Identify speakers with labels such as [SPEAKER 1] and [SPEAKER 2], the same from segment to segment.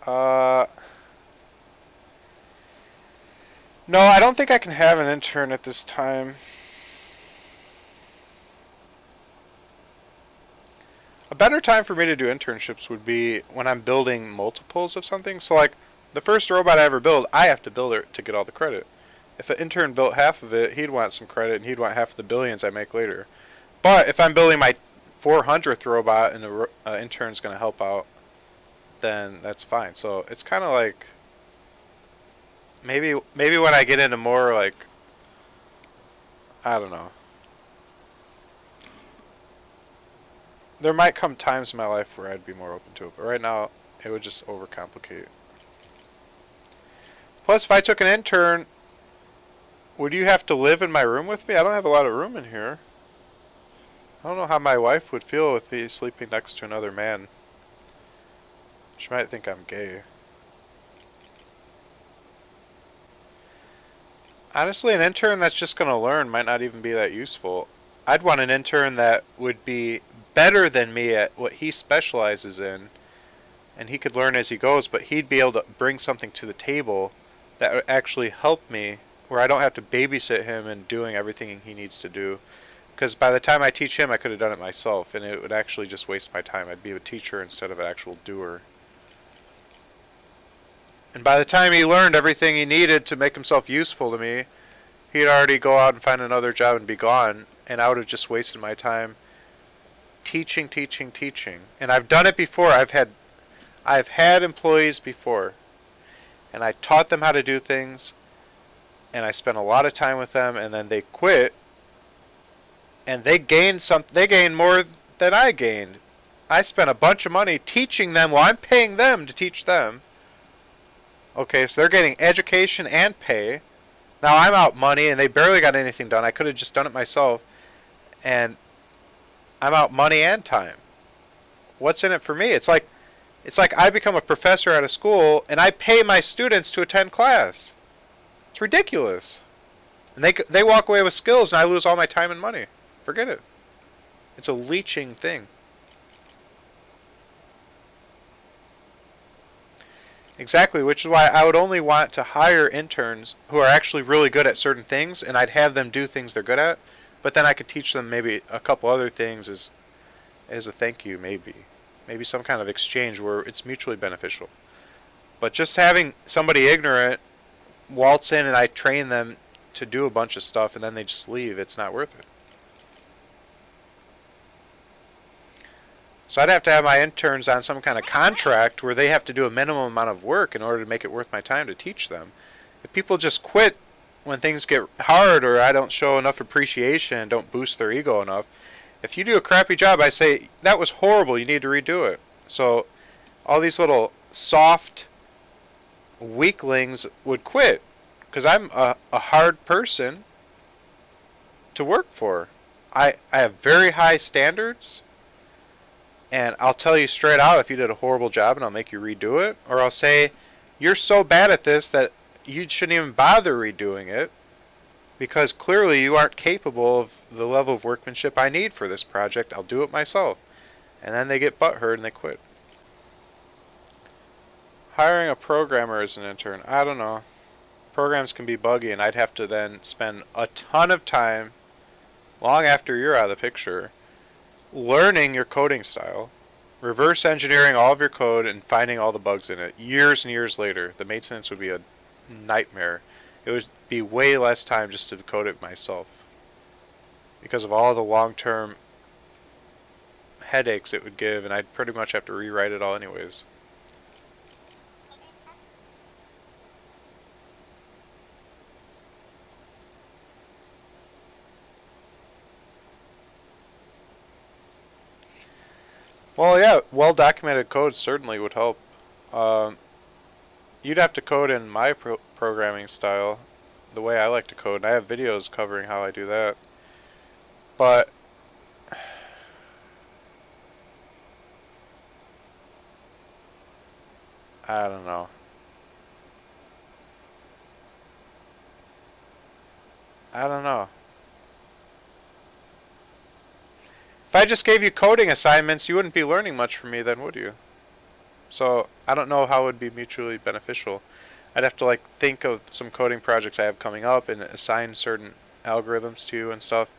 [SPEAKER 1] Uh, no, I don't think I can have an intern at this time. A better time for me to do internships would be when I'm building multiples of something. So, like, the first robot I ever build, I have to build it to get all the credit. If an intern built half of it, he'd want some credit and he'd want half of the billions I make later. But if I'm building my 400th robot and the intern's going to help out, then that's fine. So it's kind of like maybe when I get into more like I don't know, there might come times in my life where I'd be more open to it. But right now, it would just overcomplicate. Plus, if I took an intern, would you have to live in my room with me? I don't have a lot of room in here. I don't know how my wife would feel with me sleeping next to another man. She might think I'm gay. Honestly, an intern that's just going to learn might not even be that useful. I'd want an intern that would be better than me at what he specializes in, and he could learn as he goes, but he'd be able to bring something to the table that would actually help me, where I don't have to babysit him and doing everything he needs to do. Because by the time I teach him, I could have done it myself, and it would actually just waste my time. I'd be a teacher instead of an actual doer. And by the time he learned everything he needed to make himself useful to me, he'd already go out and find another job and be gone, and I would have just wasted my time teaching, teaching, teaching. And I've done it before. I've had employees before, and I taught them how to do things, and I spent a lot of time with them, and then they quit, and they gained more than I gained. I spent a bunch of money teaching them while I'm paying them to teach them. Okay, so they're getting education and pay. Now I'm out money and they barely got anything done. I could have just done it myself. And I'm out money and time. What's in it for me? It's like I become a professor at a school and I pay my students to attend class. It's ridiculous. And they walk away with skills and I lose all my time and money. Forget it. It's a leeching thing. Exactly, which is why I would only want to hire interns who are actually really good at certain things, and I'd have them do things they're good at, but then I could teach them maybe a couple other things as a thank you, maybe some kind of exchange where it's mutually beneficial. But just having somebody ignorant waltz in and I train them to do a bunch of stuff and then they just leave, it's not worth it. So I'd have to have my interns on some kind of contract where they have to do a minimum amount of work in order to make it worth my time to teach them. If people just quit when things get hard or I don't show enough appreciation and don't boost their ego enough, if you do a crappy job, I say, that was horrible, you need to redo it. So all these little soft weaklings would quit because I'm a hard person to work for. I have very high standards. And I'll tell you straight out if you did a horrible job and I'll make you redo it. Or I'll say, you're so bad at this that you shouldn't even bother redoing it. Because clearly you aren't capable of the level of workmanship I need for this project. I'll do it myself. And then they get butthurt and they quit. Hiring a programmer as an intern. I don't know. Programs can be buggy and I'd have to then spend a ton of time, long after you're out of the picture, learning your coding style, reverse engineering all of your code and finding all the bugs in it. Years and years later, the maintenance would be a nightmare. It would be way less time just to code it myself because of all the long-term headaches it would give, and I'd pretty much have to rewrite it all anyways. Well, yeah, well-documented code certainly would help. Um, you'd have to code in my programming style, the way I like to code, and I have videos covering how I do that. But I don't know. I don't know. If I just gave you coding assignments, you wouldn't be learning much from me then, would you? So I don't know how it would be mutually beneficial. I'd have to like think of some coding projects I have coming up and assign certain algorithms to and stuff.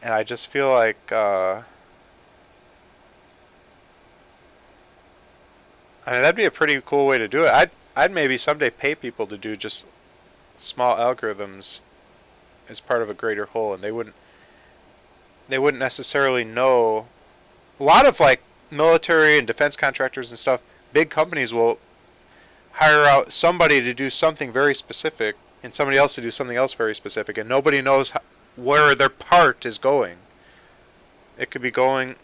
[SPEAKER 1] And I just feel like I mean that'd be a pretty cool way to do it. I'd maybe someday pay people to do just small algorithms as part of a greater whole, and they wouldn't necessarily know. A lot of like military and defense contractors and stuff, big companies will hire out somebody to do something very specific and somebody else to do something else very specific, and nobody knows where their part is going. It could be going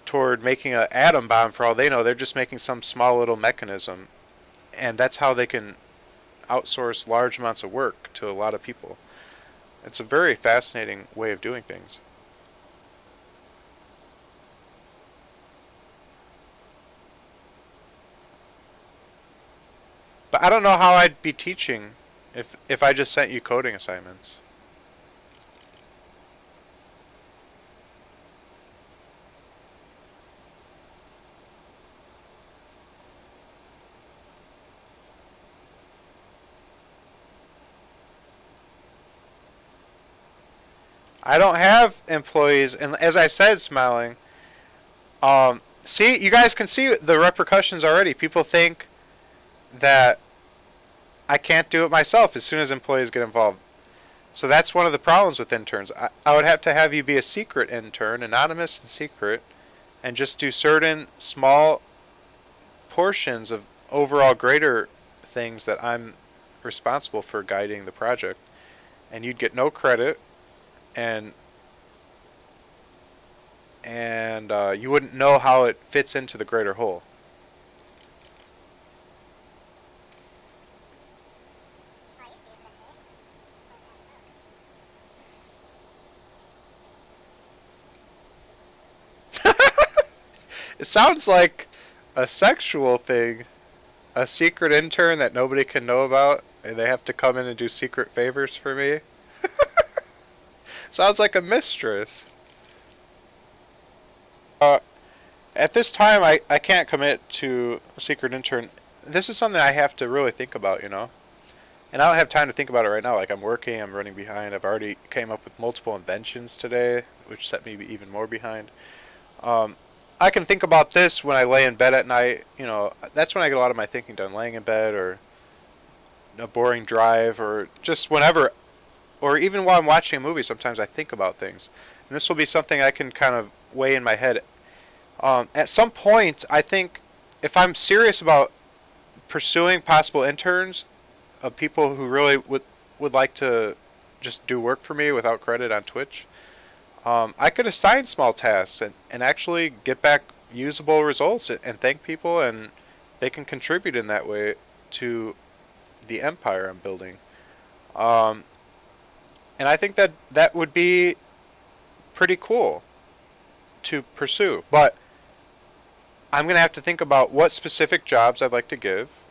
[SPEAKER 1] toward making an atom bomb for all they know. They're just making some small little mechanism, and that's how they can outsource large amounts of work to a lot of people. It's a very fascinating way of doing things. But I don't know how I'd be teaching if I just sent you coding assignments. I don't have employees, and as I said, smiling. See, you guys can see the repercussions already. People think that I can't do it myself as soon as employees get involved. So that's one of the problems with interns. I would have to have you be a secret intern, anonymous and secret, and just do certain small portions of overall greater things that I'm responsible for guiding the project. And you'd get no credit, and you wouldn't know how it fits into the greater whole. It sounds like a sexual thing. A secret intern that nobody can know about, and they have to come in and do secret favors for me. Sounds like a mistress. Uh, at this time, I can't commit to a secret intern. This is something I have to really think about, you know? And I don't have time to think about it right now. Like, I'm working, I'm running behind. I've already came up with multiple inventions today, which set me even more behind. Um, I can think about this when I lay in bed at night. You know, that's when I get a lot of my thinking done, laying in bed or a boring drive or just whenever, or even while I'm watching a movie, sometimes I think about things. And this will be something I can kind of weigh in my head. At some point, I think if I'm serious about pursuing possible interns of people who really would like to just do work for me without credit on Twitch, I could assign small tasks and actually get back usable results and thank people, and they can contribute in that way to the empire I'm building. Um, and I think that would be pretty cool to pursue. But I'm going to have to think about what specific jobs I'd like to give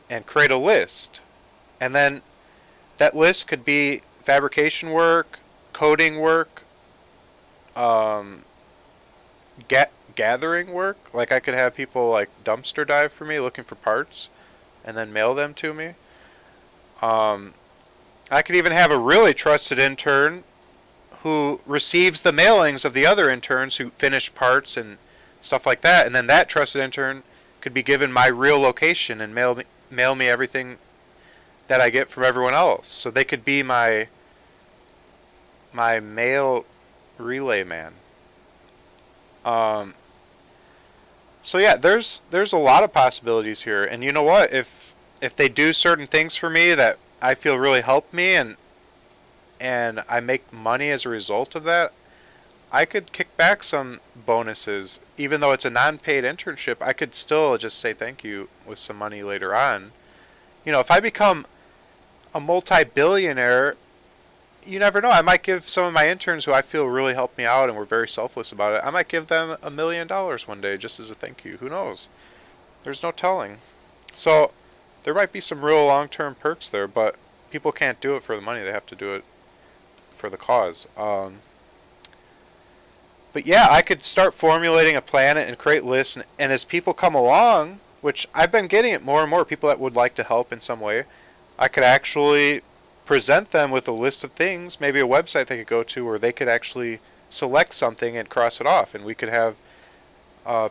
[SPEAKER 1] and create a list. And then that list could be fabrication work, coding work, um, gathering work. Like I could have people like dumpster dive for me looking for parts and then mail them to me. Um, I could even have a really trusted intern who receives the mailings of the other interns who finish parts and stuff like that, and then that trusted intern could be given my real location and mail me everything that I get from everyone else. So they could be my mail relay man. Um, so yeah, there's a lot of possibilities here, and you know what? If they do certain things for me that I feel really help me, and I make money as a result of that, I could kick back some bonuses. Even though it's a non-paid internship, I could still just say thank you with some money later on. You know, if I become a multi-billionaire, you never know. I might give some of my interns who I feel really helped me out and were very selfless about it, I might give them $1 million one day just as a thank you. Who knows? There's no telling. So there might be some real long-term perks there, but people can't do it for the money. They have to do it for the cause. But yeah, I could start formulating a plan and create lists, and as people come along, which I've been getting it more and more, people that would like to help in some way, I could actually present them with a list of things, maybe a website they could go to, or they could actually select something and cross it off, and we could have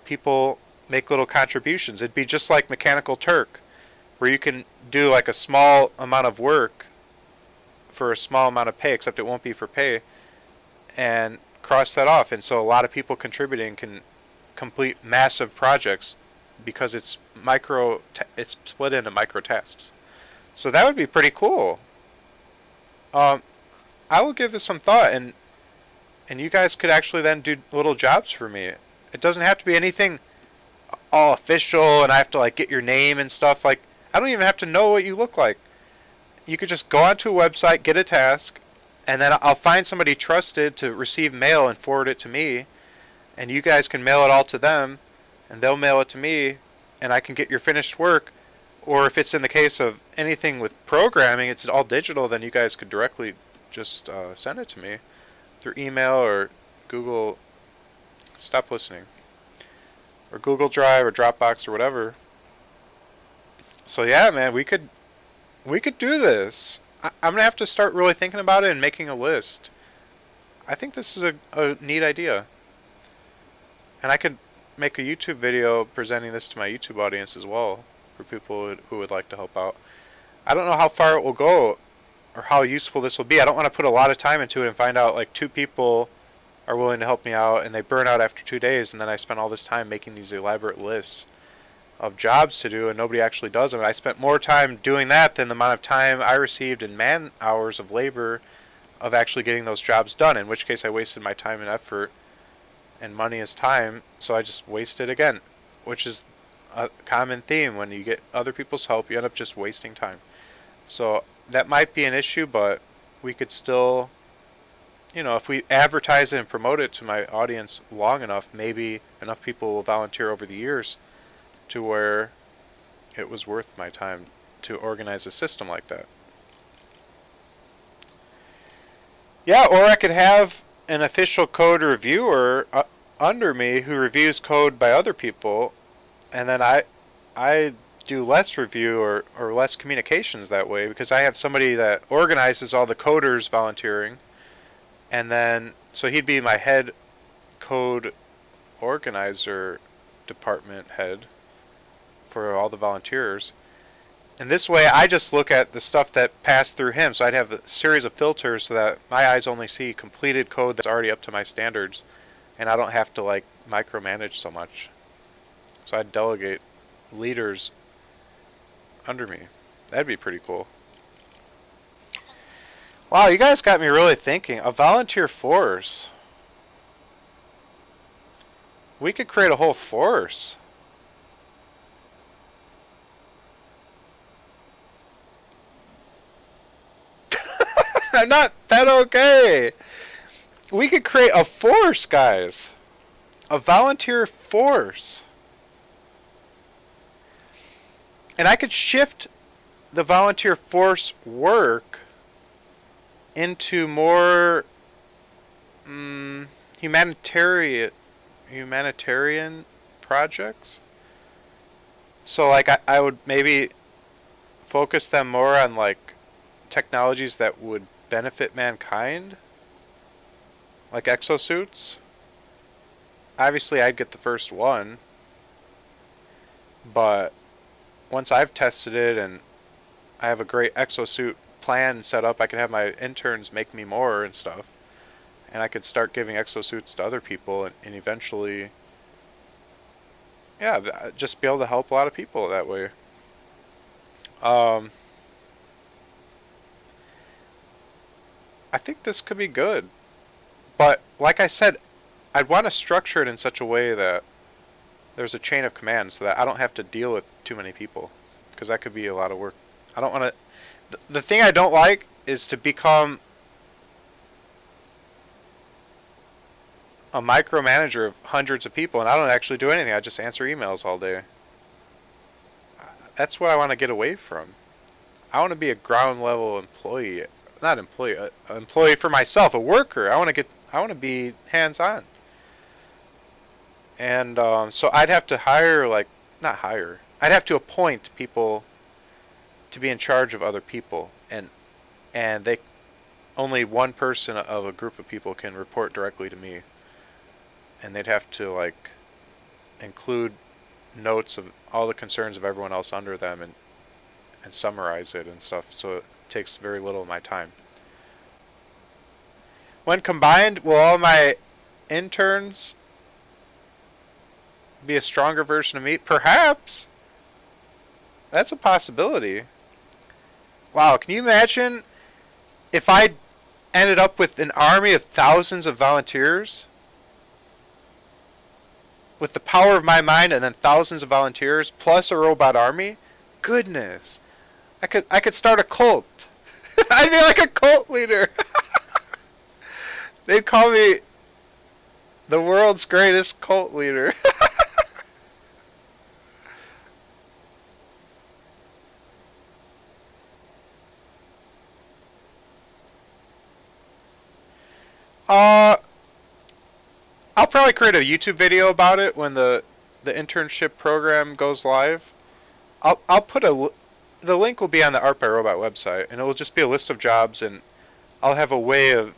[SPEAKER 1] people make little contributions. It'd be just like Mechanical Turk, where you can do like a small amount of work for a small amount of pay, except it won't be for pay, and cross that off. And so a lot of people contributing can complete massive projects because it's it's split into micro tasks. So that would be pretty cool. I will give this some thought, and you guys could actually then do little jobs for me. It doesn't have to be anything all official, and I have to like get your name and stuff. Like, I don't even have to know what you look like. You could just go onto a website, get a task, and then I'll find somebody trusted to receive mail and forward it to me, and you guys can mail it all to them, and they'll mail it to me, and I can get your finished work. Or if it's in the case of anything with programming, it's all digital, then you guys could directly just send it to me through email or Google. Stop listening. Or Google Drive or Dropbox or whatever. So yeah, man, we could do this. I'm gonna have to start really thinking about it and making a list. I think this is a neat idea, and I could make a YouTube video presenting this to my YouTube audience as well, for people who would like to help out. I don't know how far it will go or how useful this will be. I don't want to put a lot of time into it and find out like 2 people are willing to help me out and they burn out after 2 days, and then I spend all this time making these elaborate lists of jobs to do and nobody actually does them. I spent more time doing that than the amount of time I received in man hours of labor of actually getting those jobs done, in which case I wasted my time and effort, and money is time, so I just wasted again, which is a common theme. When you get other people's help, you end up just wasting time. So that might be an issue, but we could still, if we advertise it and promote it to my audience long enough, maybe enough people will volunteer over the years to where it was worth my time to organize a system like that. Yeah, or I could have an official code reviewer under me who reviews code by other people, and then I do less review or less communications that way, because I have somebody that organizes all the coders volunteering, and then so he'd be my head code organizer department head for all the volunteers. And this way I just look at the stuff that passed through him, so I'd have a series of filters so that my eyes only see completed code that's already up to my standards, and I don't have to like micromanage so much. So I'd delegate leaders under me. That'd be pretty cool. Wow, you guys got me really thinking. A volunteer force. We could create a whole force. I'm not that okay. We could create a force, guys. A volunteer force. And I could shift the volunteer force work into more humanitarian projects. So like I would maybe focus them more on like technologies that would benefit mankind, like exosuits. Obviously I'd get the first one, but once I've tested it and I have a great exosuit plan set up, I can have my interns make me more and stuff, and I could start giving exosuits to other people, and eventually, yeah, just be able to help a lot of people that way. I think this could be good, but like I said, I'd want to structure it in such a way that there's a chain of command so that I don't have to deal with too many people, because that could be a lot of work. I don't want to. The thing I don't like is to become a micromanager of hundreds of people and I don't actually do anything. I just answer emails all day. That's what I want to get away from. I want to be a ground level employee, not employee, an employee for myself, a worker. I want to be hands on. And so I'd have to hire, like, not hire, I'd have to appoint people to be in charge of other people. And they only one person of a group of people can report directly to me. And they'd have to, like, include notes of all the concerns of everyone else under them and summarize it and stuff. So it takes very little of my time. When combined, will all my interns be a stronger version of me? Perhaps. That's a possibility. Wow, can you imagine if I ended up with an army of thousands of volunteers? With the power of my mind and then thousands of volunteers plus a robot army? Goodness. I could start a cult. I'd be like a cult leader. They'd call me the world's greatest cult leader. I'll probably create a YouTube video about it when the internship program goes live. I'll put the link will be on the Artbyrobot website, and it will just be a list of jobs, and I'll have a way of,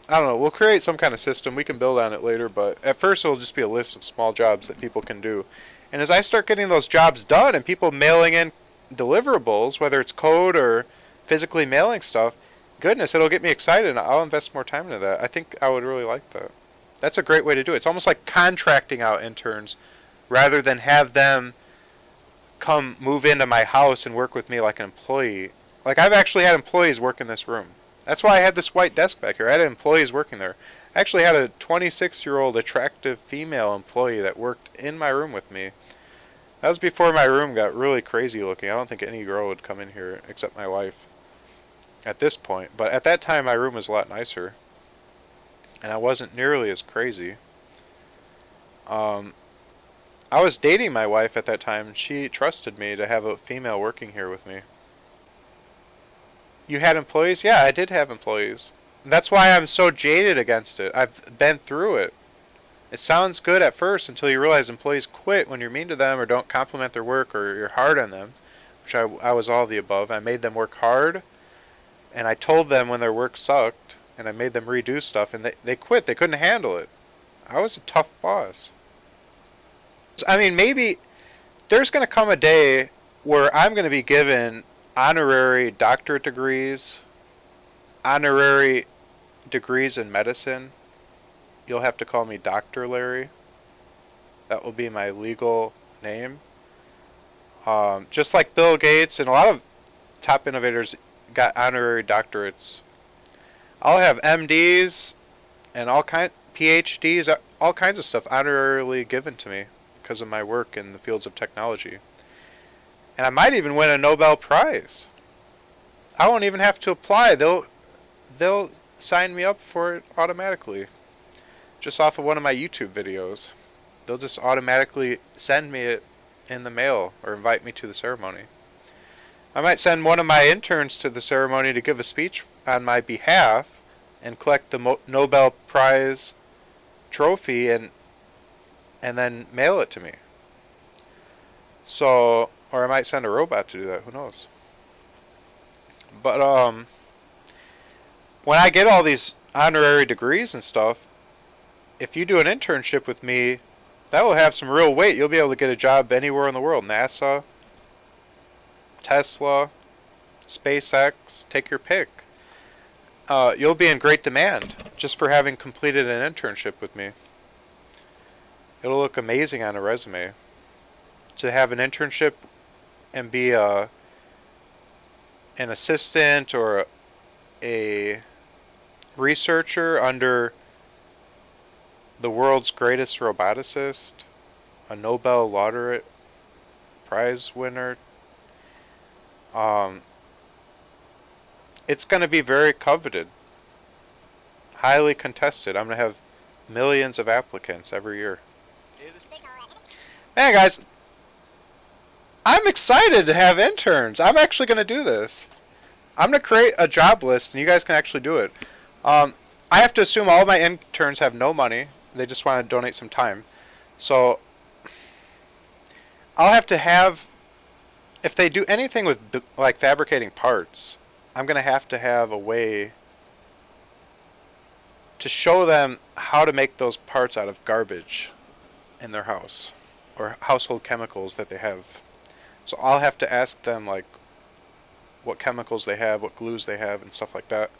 [SPEAKER 1] I don't know, we'll create some kind of system. We can build on it later, but at first it'll just be a list of small jobs that people can do. And as I start getting those jobs done and people mailing in deliverables, whether it's code or physically mailing stuff, goodness, it'll get me excited, and I'll invest more time into that. I think I would really like that. That's a great way to do it. It's almost like contracting out interns rather than have them come move into my house and work with me like an employee. Like, I've actually had employees work in this room. That's why I had this white desk back here. I had employees working there. I actually had a 26-year-old attractive female employee that worked in my room with me. That was before my room got really crazy looking. I don't think any girl would come in here except my wife at this point. But at that time, my room was a lot nicer. And I wasn't nearly as crazy. I was dating my wife at that time, and she trusted me to have a female working here with me. You had employees? Yeah, I did have employees. That's why I'm so jaded against it. I've been through it. It sounds good at first until you realize employees quit when you're mean to them or don't compliment their work or you're hard on them, which I was all of the above. I made them work hard, and I told them when their work sucked, and I made them redo stuff, and they quit. They couldn't handle it. I was a tough boss. I mean, maybe there's going to come a day where I'm going to be given honorary doctorate degrees, honorary degrees in medicine. You'll have to call me Dr. Larry. That will be my legal name. Just like Bill Gates and a lot of top innovators got honorary doctorates. I'll have MDs and PhDs, all kinds of stuff honorarily given to me because of my work in the fields of technology. And I might even win a Nobel Prize. I won't even have to apply. They'll sign me up for it automatically. Just off of one of my YouTube videos. They'll just automatically send me it in the mail or invite me to the ceremony. I might send one of my interns to the ceremony to give a speech on my behalf and collect the Nobel Prize trophy and then mail it to me. So, or I might send a robot to do that, who knows. But when I get all these honorary degrees and stuff, if you do an internship with me, that will have some real weight. You'll be able to get a job anywhere in the world. NASA, Tesla, SpaceX, take your pick. You'll be in great demand just for having completed an internship with me. It'll look amazing on a resume. To have an internship and be an assistant or a researcher under the world's greatest roboticist, a Nobel laureate prize winner. It's going to be very coveted, highly contested. I'm going to have millions of applicants every year. Hey guys, I'm excited to have interns. I'm actually going to do this. I'm going to create a job list, and you guys can actually do it. I have to assume all of my interns have no money. They just want to donate some time. So I'll have to have, if they do anything with like fabricating parts, I'm going to have a way to show them how to make those parts out of garbage in their house or household chemicals that they have. So I'll have to ask them like what chemicals they have, what glues they have, and stuff like that,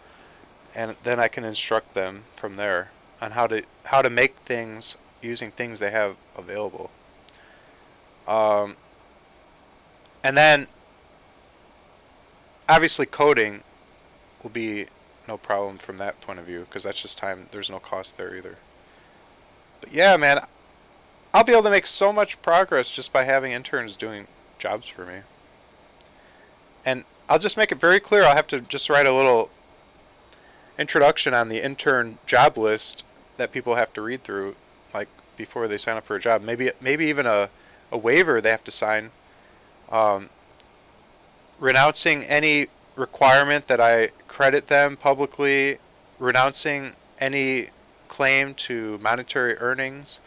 [SPEAKER 1] and then I can instruct them from there on how to make things using things they have available. And then obviously coding will be no problem from that point of view, because that's just time. There's no cost there either. But yeah, man, I'll be able to make so much progress just by having interns doing jobs for me. And I'll just make it very clear, I'll have to just write a little introduction on the intern job list that people have to read through, like before they sign up for a job. Maybe even a waiver they have to sign, renouncing any requirement that I credit them publicly, renouncing any claim to monetary earnings,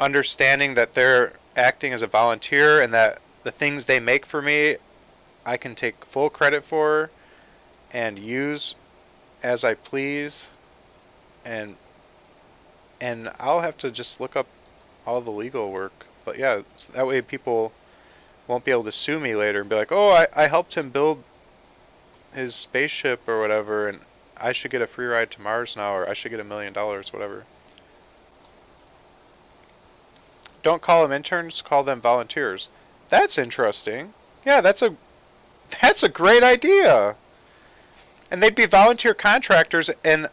[SPEAKER 1] understanding that they're acting as a volunteer and that the things they make for me I can take full credit for and use as I please, and I'll have to just look up all the legal work. But yeah, so that way people won't be able to sue me later and be like, oh, I helped him build his spaceship or whatever, and I should get a free ride to Mars now, or I should get $1 million, whatever. Don't call them interns, call them volunteers. That's interesting. Yeah, that's a great idea. And they'd be volunteer contractors, and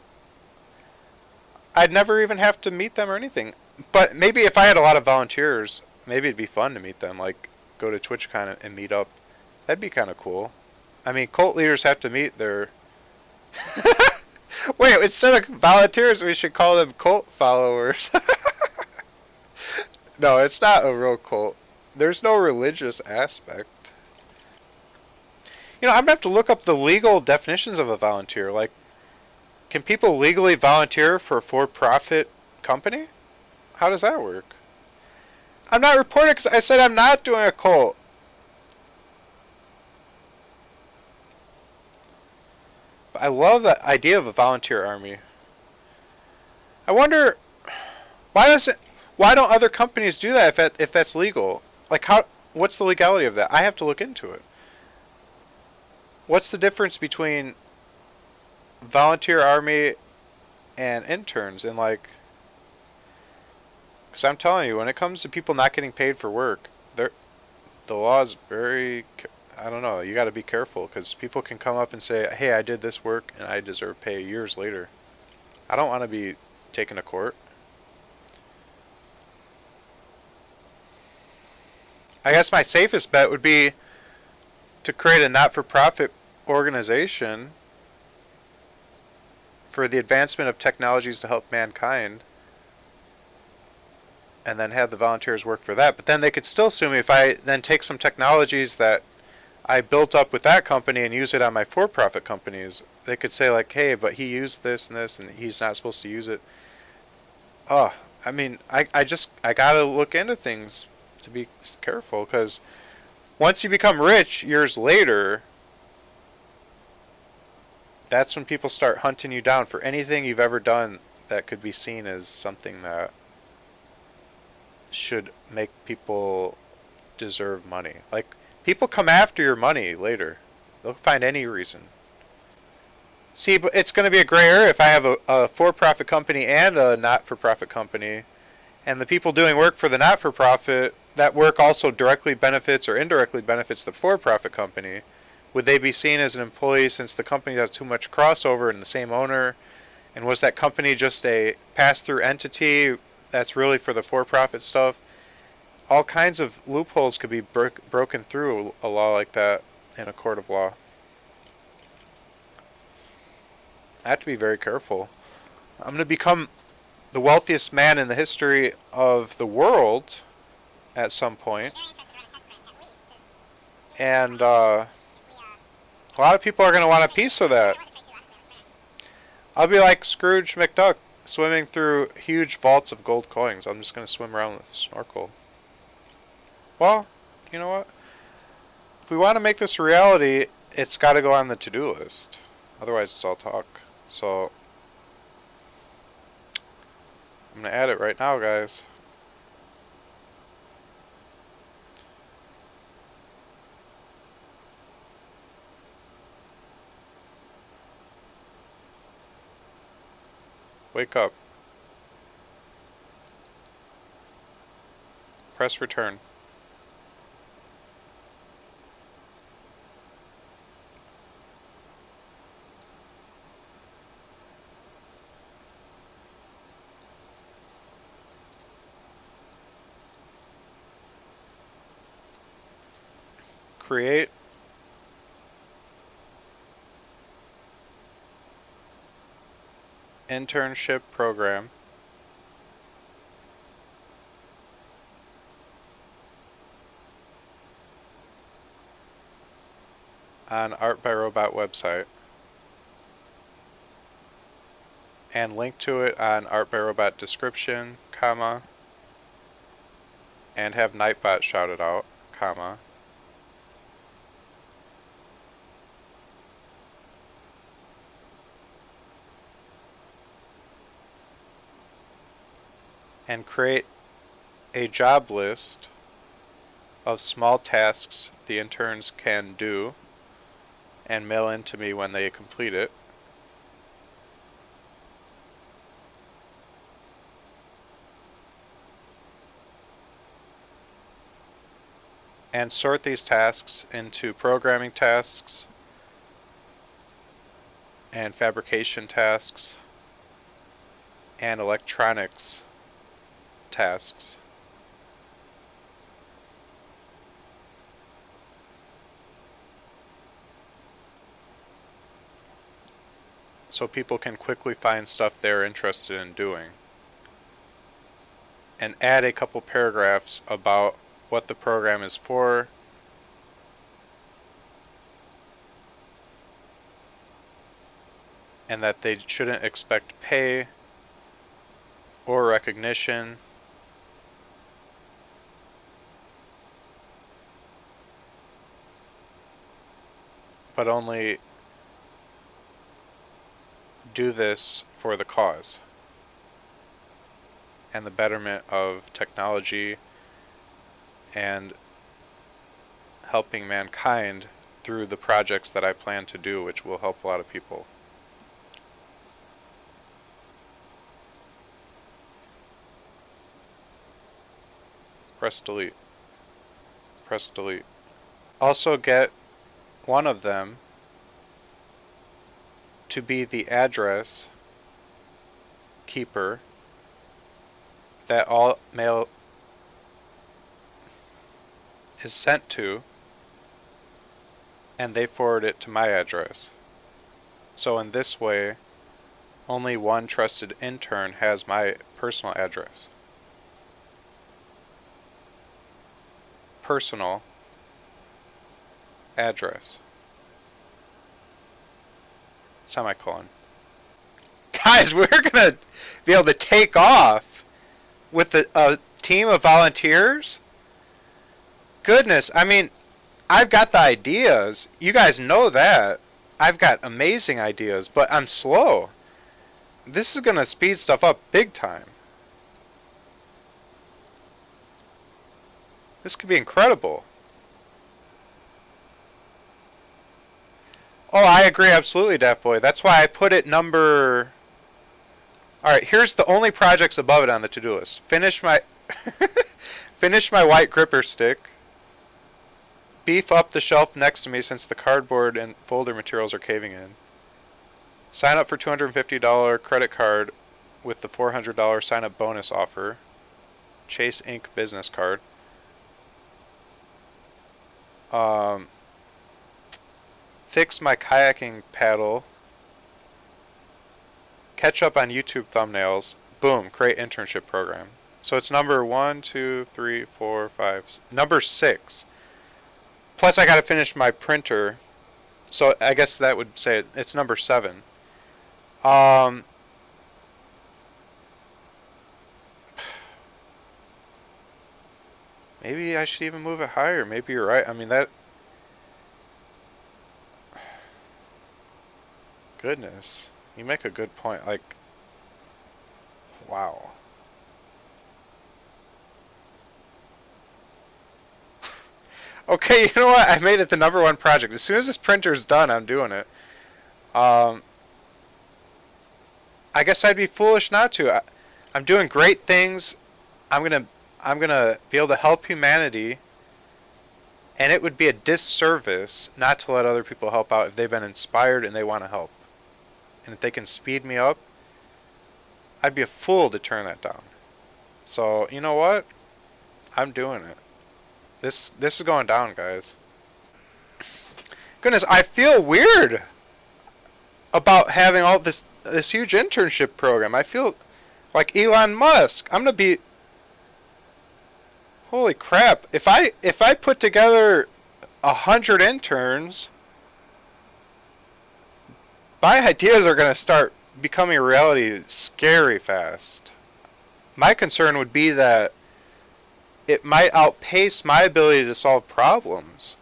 [SPEAKER 1] I'd never even have to meet them or anything. But maybe if I had a lot of volunteers, maybe it'd be fun to meet them, like go to TwitchCon and meet up. That'd be kind of cool. I mean, cult leaders have to meet their... Wait, instead of volunteers, we should call them cult followers. No, it's not a real cult. There's no religious aspect. You know, I'm going to have to look up the legal definitions of a volunteer. Like, can people legally volunteer for a for-profit company? How does that work? I'm not reporting because I said I'm not doing a cult. But I love the idea of a volunteer army. I wonder, why don't other companies do that if that's legal? Like, what's the legality of that? I have to look into it. What's the difference between volunteer army and interns? And like, because I'm telling you, when it comes to people not getting paid for work, the law is very, I don't know, you got to be careful, because people can come up and say, hey, I did this work and I deserve pay years later. I don't want to be taken to court. I guess my safest bet would be to create a not-for-profit organization for the advancement of technologies to help mankind, and then have the volunteers work for that. But then they could still sue me if I then take some technologies that I built up with that company and use it on my for-profit companies. They could say like, hey, but he used this and this and he's not supposed to use it. Oh, I mean, I gotta look into things to be careful, because once you become rich years later, that's when people start hunting you down for anything you've ever done that could be seen as something that should make people deserve money. Like, people come after your money later. They'll find any reason. See, but it's going to be a gray area if I have a for-profit company and a not-for-profit company, and the people doing work for the not-for-profit, that work also directly benefits or indirectly benefits the for-profit company. Would they be seen as an employee since the company has too much crossover and the same owner? And was that company just a pass-through entity that's really for the for-profit stuff? All kinds of loopholes could be broken through a law like that in a court of law. I have to be very careful. I'm going to become the wealthiest man in the history of the world at some point. And a lot of people are going to want a piece of that. I'll be like Scrooge McDuck. swimming through huge vaults of gold coins. I'm just going to swim around with a snorkel. Well, you know what? If we want to make this a reality, it's got to go on the to-do list. Otherwise, it's all talk. So, I'm going to add it right now, guys. Wake up. Press return. Create. Internship program. On Artbyrobot website. And link to it on Artbyrobot description, comma. And have Nightbot shout it out, comma. And create a job list of small tasks the interns can do and mail in to me when they complete it. And sort these tasks into programming tasks and fabrication tasks and electronics tasks. So people can quickly find stuff they're interested in doing. And add a couple paragraphs about what the program is for, and that they shouldn't expect pay or recognition, but only do this for the cause and the betterment of technology and helping mankind through the projects that I plan to do, which will help a lot of people. Press delete. Press delete. Also get one of them to be the address keeper that all mail is sent to, and they forward it to my address. So in this way, only one trusted intern has my personal address. Personal address. Semicolon. Guys, we're gonna be able to take off with a team of volunteers? Goodness, I mean, I've got the ideas. You guys know that. I've got amazing ideas, but I'm slow. This is gonna speed stuff up big time. This could be incredible. Oh, I agree absolutely, Daft Boy. That's why I put it number... Alright, here's the only projects above it on the to-do list. Finish my... Finish my white gripper stick. Beef up the shelf next to me since the cardboard and folder materials are caving in. Sign up for $250 credit card with the $400 sign-up bonus offer. Chase Inc. business card. Fix my kayaking paddle. Catch up on YouTube thumbnails. Boom, create internship program. So it's number 1, 2, 3, 4, 5, number 6. Plus I gotta finish my printer. So I guess that would say it's number 7. Maybe I should even move it higher. Maybe you're right. I mean, that... Goodness. You make a good point. Like, wow. Okay, you know what? I made it the #1 project. As soon as this printer's done, I'm doing it. Um, I guess I'd be foolish not to. I'm doing great things. I'm gonna be able to help humanity, and it would be a disservice not to let other people help out if they've been inspired and they want to help. And if they can speed me up, I'd be a fool to turn that down. So, you know what? I'm doing it. This is going down, guys. Goodness, I feel weird about having all this huge internship program. I feel like Elon Musk. I'm gonna be... Holy crap! If I put together 100 interns, my ideas are gonna start becoming a reality scary fast. My concern would be that it might outpace my ability to solve problems.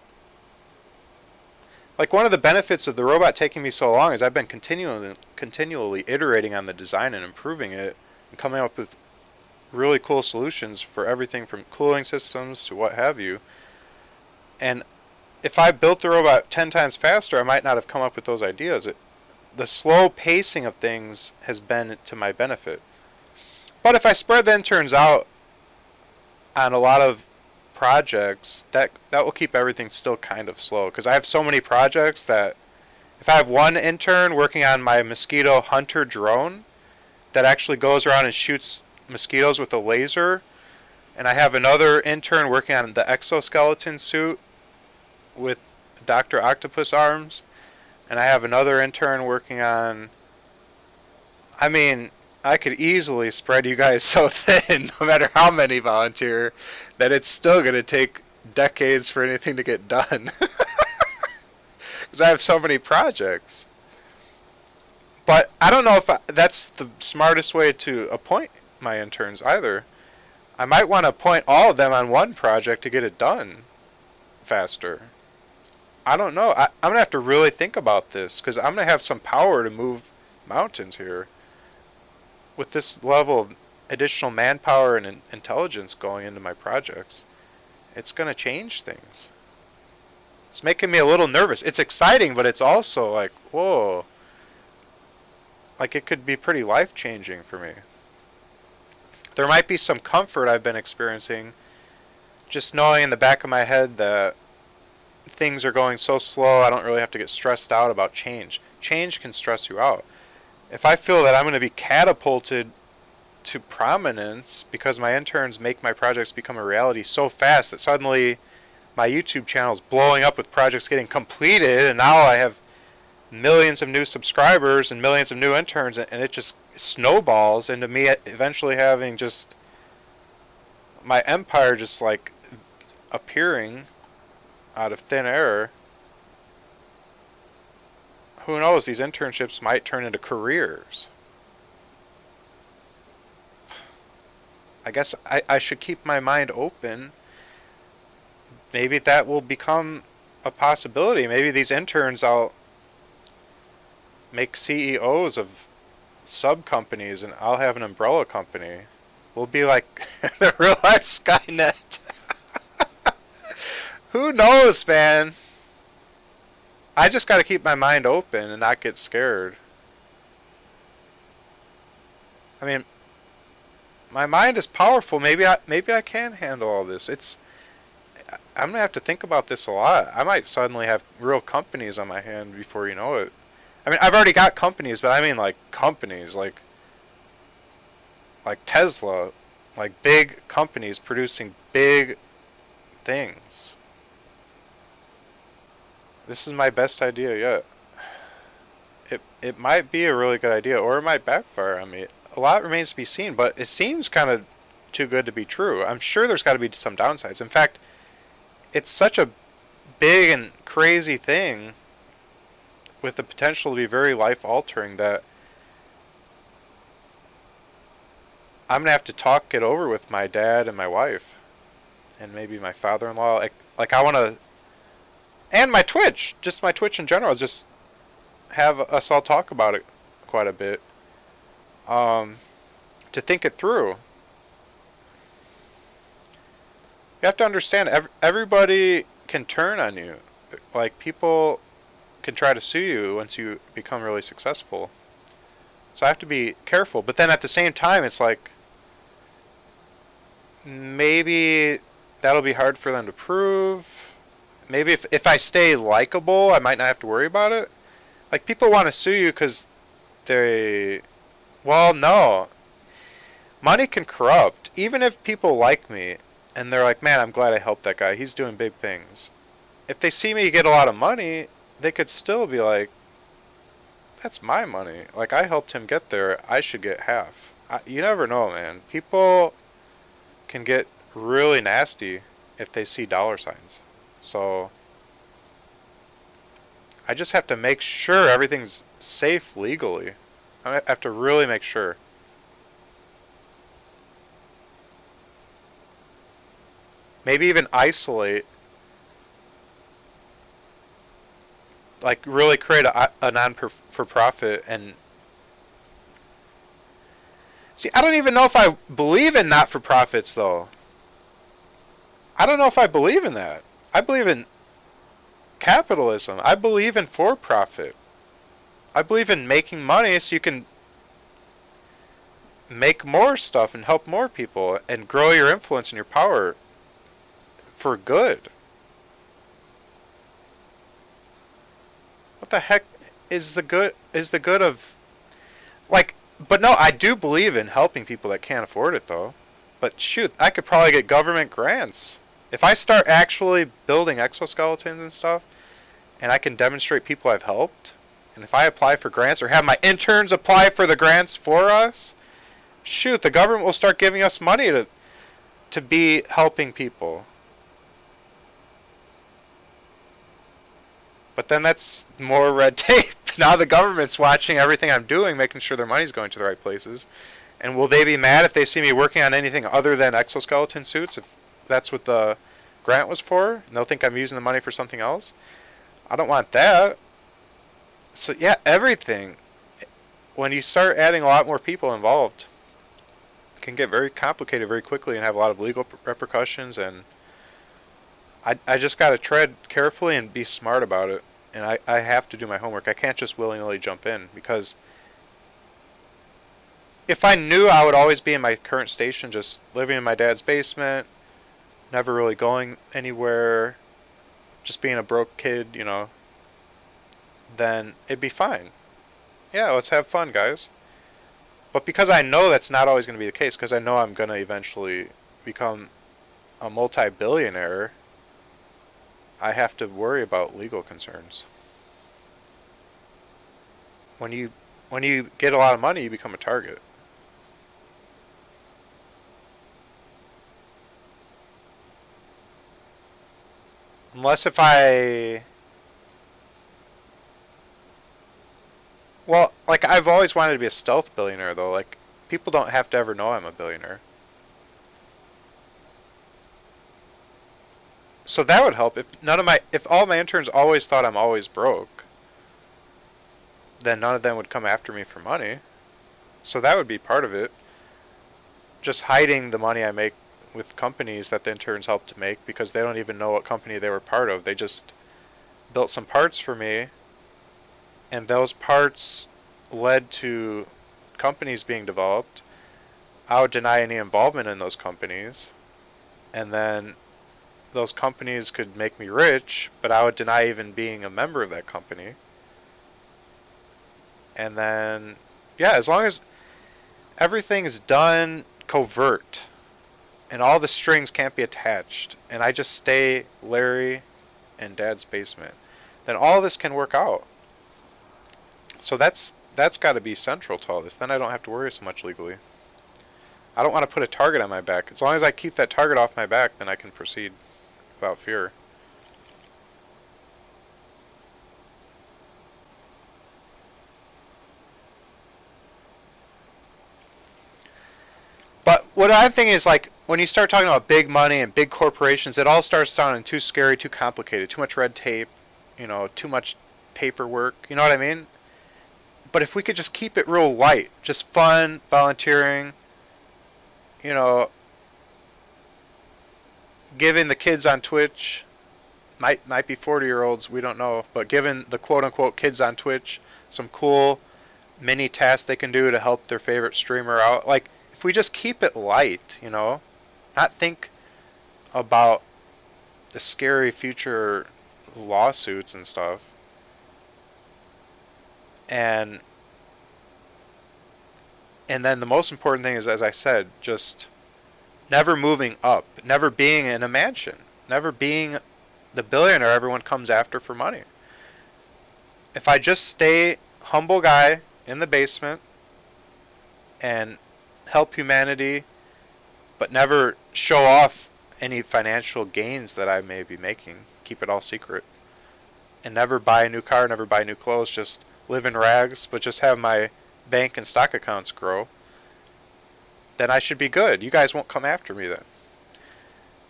[SPEAKER 1] Like, one of the benefits of the robot taking me so long is I've been continually iterating on the design and improving it and coming up with really cool solutions for everything from cooling systems to what have you. And if I built the robot 10 times faster, I might not have come up with those ideas. The slow pacing of things has been to my benefit. But if I spread the interns out on a lot of projects, that will keep everything still kind of slow. Because I have so many projects that if I have one intern working on my mosquito hunter drone that actually goes around and shoots mosquitoes with a laser, and I have another intern working on the exoskeleton suit with Dr. Octopus arms, and I have another intern working on... I mean, I could easily spread you guys so thin, no matter how many volunteer, that it's still going to take decades for anything to get done. Because I have so many projects. But I don't know if that's the smartest way to appoint my interns either. I might want to appoint all of them on one project to get it done faster. I don't know. I'm going to have to really think about this, because I'm going to have some power to move mountains here. With this level of additional manpower and intelligence going into my projects, it's going to change things. It's making me a little nervous. It's exciting, but it's also like, whoa. Like, it could be pretty life-changing for me. There might be some comfort I've been experiencing just knowing in the back of my head that things are going so slow I don't really have to get stressed out about change. Change can stress you out. If I feel that I'm going to be catapulted to prominence because my interns make my projects become a reality so fast that suddenly my YouTube channel is blowing up with projects getting completed, and now I have millions of new subscribers and millions of new interns, and it just snowballs into me eventually having just my empire just like appearing out of thin air. Who knows, these internships might turn into careers. I guess I should keep my mind open. Maybe that will become a possibility. Maybe these interns I'll make CEOs of sub-companies and I'll have an umbrella company. We'll be like the real life Skynet. Who knows, man? I just got to keep my mind open and not get scared. I mean, my mind is powerful. Maybe I can handle all this. I'm gonna have to think about this a lot. I might suddenly have real companies on my hand before you know it. I mean, I've already got companies, but I mean like companies, like Tesla, like big companies producing big things. This is my best idea yet. It might be a really good idea, or it might backfire on me. A lot remains to be seen, but it seems kind of too good to be true. I'm sure there's got to be some downsides. In fact, it's such a big and crazy thing with the potential to be very life-altering that I'm going to have to talk it over with my dad and my wife and maybe my father-in-law. Like I want to, and my Twitch, just my Twitch in general, just have us all talk about it quite a bit. To think it through. You have to understand, everybody can turn on you. Like, people can try to sue you once you become really successful. So I have to be careful. But then at the same time, it's like, maybe that'll be hard for them to prove. Maybe if I stay likable, I might not have to worry about it. Like, people want to sue you because they... Well, no. Money can corrupt. Even if people like me, and they're like, man, I'm glad I helped that guy. He's doing big things. If they see me get a lot of money, they could still be like, that's my money. Like, I helped him get there. I should get half. You never know, man. People can get really nasty if they see dollar signs. So I just have to make sure everything's safe legally. I have to really make sure. Maybe even isolate, like really create a non-for-profit. And see, I don't even know if I believe in not-for-profits though. I don't know if I believe in that. I believe in capitalism. I believe in for-profit. I believe in making money so you can make more stuff and help more people and grow your influence and your power for good. What the heck is the good of, like, but no, I do believe in helping people that can't afford it though. But shoot, I could probably get government grants. If I start actually building exoskeletons and stuff, and I can demonstrate people I've helped, and if I apply for grants or have my interns apply for the grants for us, shoot, the government will start giving us money to be helping people. But then that's more red tape. Now the government's watching everything I'm doing, making sure their money's going to the right places. And will they be mad if they see me working on anything other than exoskeleton suits, if that's what the grant was for? And they'll think I'm using the money for something else? I don't want that. So yeah, everything. When you start adding a lot more people involved, it can get very complicated very quickly and have a lot of legal repercussions. And I just got to tread carefully and be smart about it. And I have to do my homework. I can't just willy-nilly jump in, because if I knew I would always be in my current station, just living in my dad's basement, never really going anywhere, just being a broke kid, you know, then it'd be fine. Yeah, let's have fun, guys. But because I know that's not always going to be the case, because I know I'm going to eventually become a multi-billionaire, I have to worry about legal concerns. When you get a lot of money, you become a target. Unless if I... Well, like, I've always wanted to be a stealth billionaire, though. Like, people don't have to ever know I'm a billionaire. So that would help. If all my interns always thought I'm always broke, then none of them would come after me for money. So that would be part of it. Just hiding the money I make with companies that the interns helped to make, because they don't even know what company they were part of. They just built some parts for me, and those parts led to companies being developed. I would deny any involvement in those companies, and then those companies could make me rich, but I would deny even being a member of that company. And then, yeah, as long as everything is done covert and all the strings can't be attached, and I just stay Larry in Dad's basement, then all this can work out. So that's got to be central to all this. Then I don't have to worry so much legally. I don't want to put a target on my back. As long as I keep that target off my back, then I can proceed without fear. But what I think is, like, when you start talking about big money and big corporations, it all starts sounding too scary, too complicated, too much red tape, too much paperwork. You know what I mean? But if we could just keep it real light, just fun, volunteering, you know, giving the kids on Twitch, might be 40-year-olds, we don't know, but giving the quote-unquote kids on Twitch some cool mini tasks they can do to help their favorite streamer out. Like, if we just keep it light, not think about the scary future lawsuits and stuff. And then the most important thing is, as I said, just never moving up, never being in a mansion, never being the billionaire everyone comes after for money. If I just stay humble guy in the basement and help humanity, but never show off any financial gains that I may be making, keep it all secret, and never buy a new car, never buy new clothes, just live in rags, but just have my bank and stock accounts grow, then I should be good. You guys won't come after me then.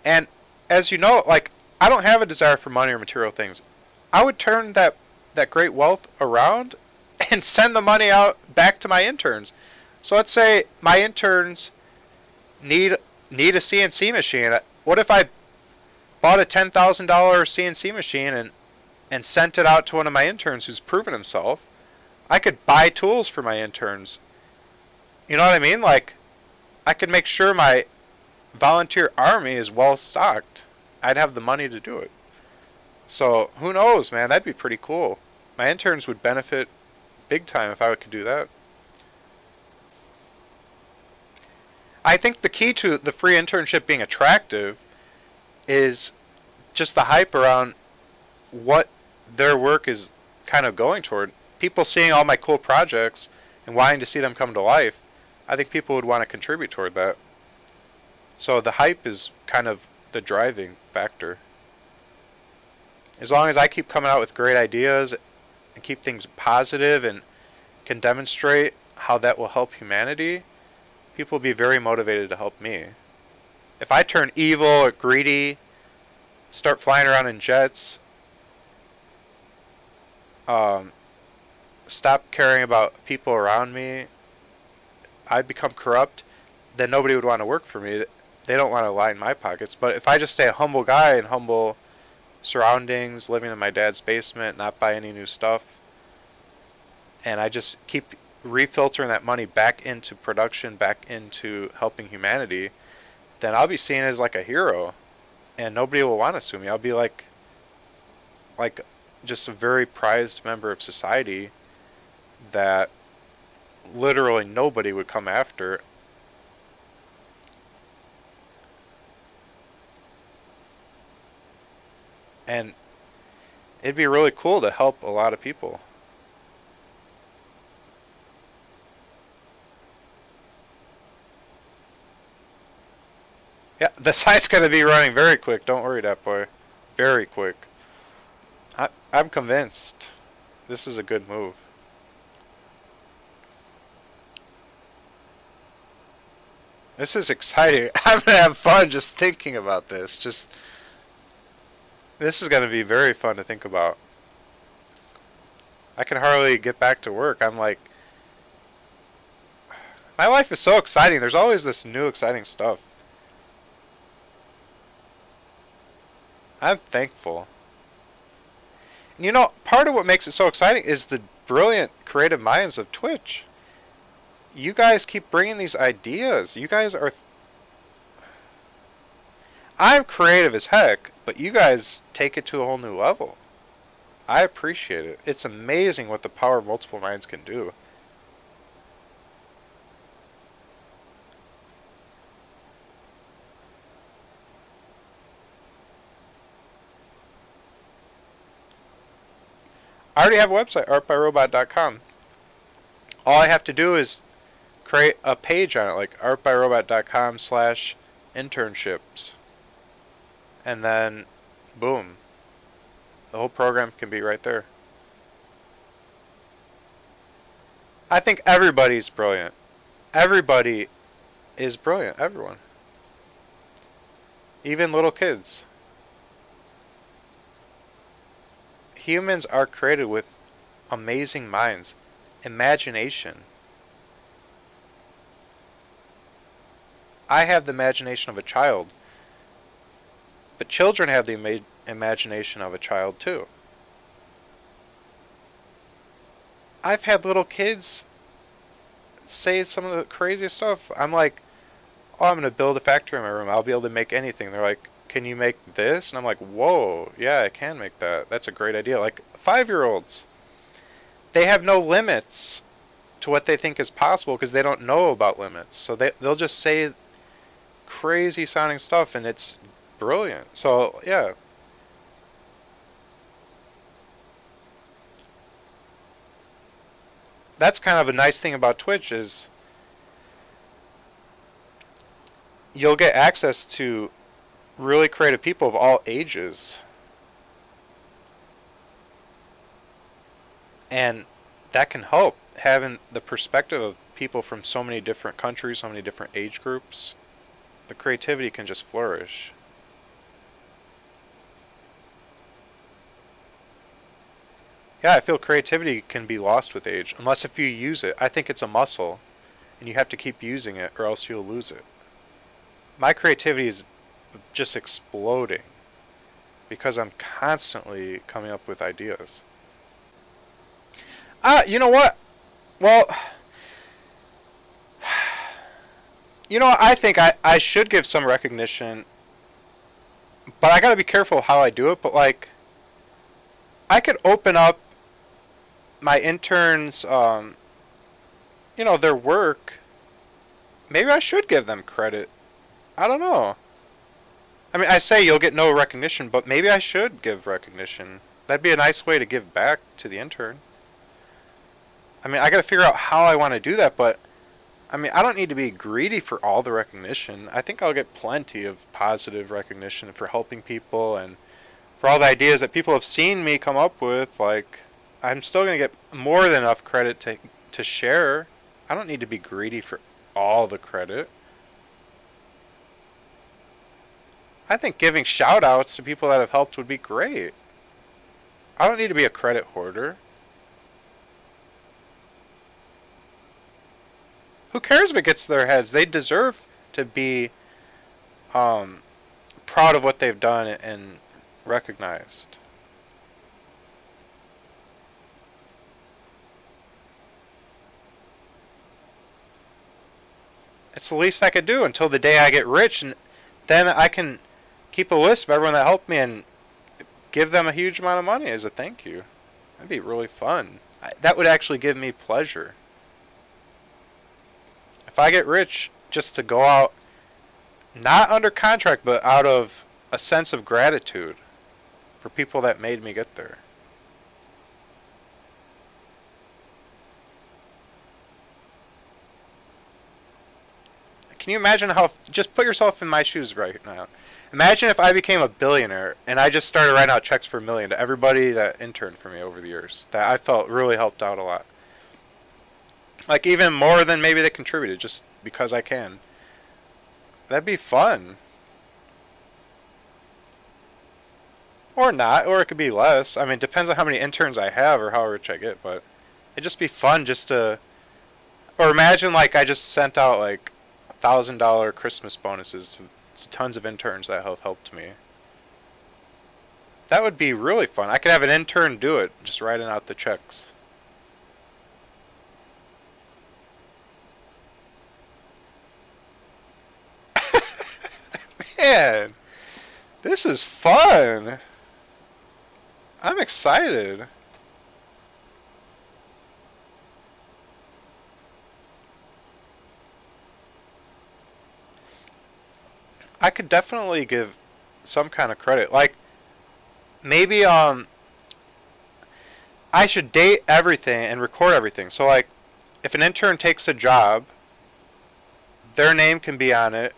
[SPEAKER 1] And as you know, like, I don't have a desire for money or material things. I would turn that great wealth around and send the money out back to my interns. So let's say my interns need a CNC machine. What if I bought a $10,000 CNC machine and sent it out to one of my interns who's proven himself? I could buy tools for my interns. You know what I mean? Like, I could make sure my volunteer army is well stocked. I'd have the money to do it. So, who knows, man? That'd be pretty cool. My interns would benefit big time if I could do that. I think the key to the free internship being attractive is just the hype around what their work is kind of going toward. People seeing all my cool projects and wanting to see them come to life, I think people would want to contribute toward that. So the hype is kind of the driving factor. As long as I keep coming out with great ideas and keep things positive and can demonstrate how that will help humanity, people will be very motivated to help me. If I turn evil or greedy, start flying around in jets, stop caring about people around me, I become corrupt, then nobody would want to work for me. They don't want to line my pockets. But if I just stay a humble guy in humble surroundings, living in my dad's basement, not buy any new stuff, and I just keep refiltering that money back into production, back into helping humanity, then I'll be seen as like a hero, and nobody will want to sue me. I'll be like just a very prized member of society that literally nobody would come after. And it'd be really cool to help a lot of people. Yeah, the site's going to be running very quick. Don't worry, that boy. Very quick. I'm convinced this is a good move. This is exciting. I'm going to have fun just thinking about this. This is going to be very fun to think about. I can hardly get back to work. I'm like, my life is so exciting. There's always this new exciting stuff. I'm thankful. And you know, part of what makes it so exciting is the brilliant creative minds of Twitch. You guys keep bringing these ideas. You guys are... I'm creative as heck, but you guys take it to a whole new level. I appreciate it. It's amazing what the power of multiple minds can do. I already have a website, artbyrobot.com. All I have to do is create a page on it, like artbyrobot.com/internships. And then, boom. The whole program can be right there. I think everybody's brilliant. Everybody is brilliant. Everyone. even little kids. Humans are created with amazing minds, imagination. I have the imagination of a child, but children have the imagination of a child too. I've had little kids say some of the craziest stuff. I'm like, oh, I'm going to build a factory in my room. I'll be able to make anything. They're like, can you make this? And I'm like, whoa, yeah, I can make that. That's a great idea. Like 5-year-olds, they have no limits to what they think is possible because they don't know about limits. So they'll just say crazy sounding stuff and it's brilliant. So, yeah. That's kind of a nice thing about Twitch is you'll get access to really creative people of all ages. And that can help, having the perspective of people from so many different countries, so many different age groups. The creativity can just flourish. Yeah, I feel creativity can be lost with age, unless if you use it. I think it's a muscle, and you have to keep using it or else you'll lose it. My creativity is just exploding because I'm constantly coming up with ideas. You know what? Well, you know what? I think I should give some recognition, but I gotta be careful how I do it. But like, I could open up my interns, their work. Maybe I should give them credit. I don't know. I mean, I say you'll get no recognition, but maybe I should give recognition. That'd be a nice way to give back to the intern. I mean, I gotta figure out how I want to do that, but I mean, I don't need to be greedy for all the recognition. I think I'll get plenty of positive recognition for helping people and for all the ideas that people have seen me come up with. Like, I'm still gonna get more than enough credit to share. I don't need to be greedy for all the credit. I think giving shout outs to people that have helped would be great. I don't need to be a credit hoarder. Who cares if it gets to their heads? They deserve to be proud of what they've done and recognized. It's the least I could do until the day I get rich, and then I can keep a list of everyone that helped me and give them a huge amount of money as a thank you. That'd be really fun. That would actually give me pleasure. If I get rich, just to go out, not under contract, but out of a sense of gratitude for people that made me get there. Can you imagine how, just put yourself in my shoes right now. Imagine if I became a billionaire and I just started writing out checks for $1 million to everybody that interned for me over the years that I felt really helped out a lot. Like even more than maybe they contributed just because I can. That'd be fun. Or not, or it could be less. I mean, it depends on how many interns I have or how rich I get, but it'd just be fun just to... Or imagine like I just sent out like $1,000 Christmas bonuses to tons of interns that have helped me. That would be really fun. I could have an intern do it, just writing out the checks. Man, this is fun. I'm excited. I could definitely give some kind of credit. Like, maybe I should date everything and record everything. So like, if an intern takes a job, their name can be on it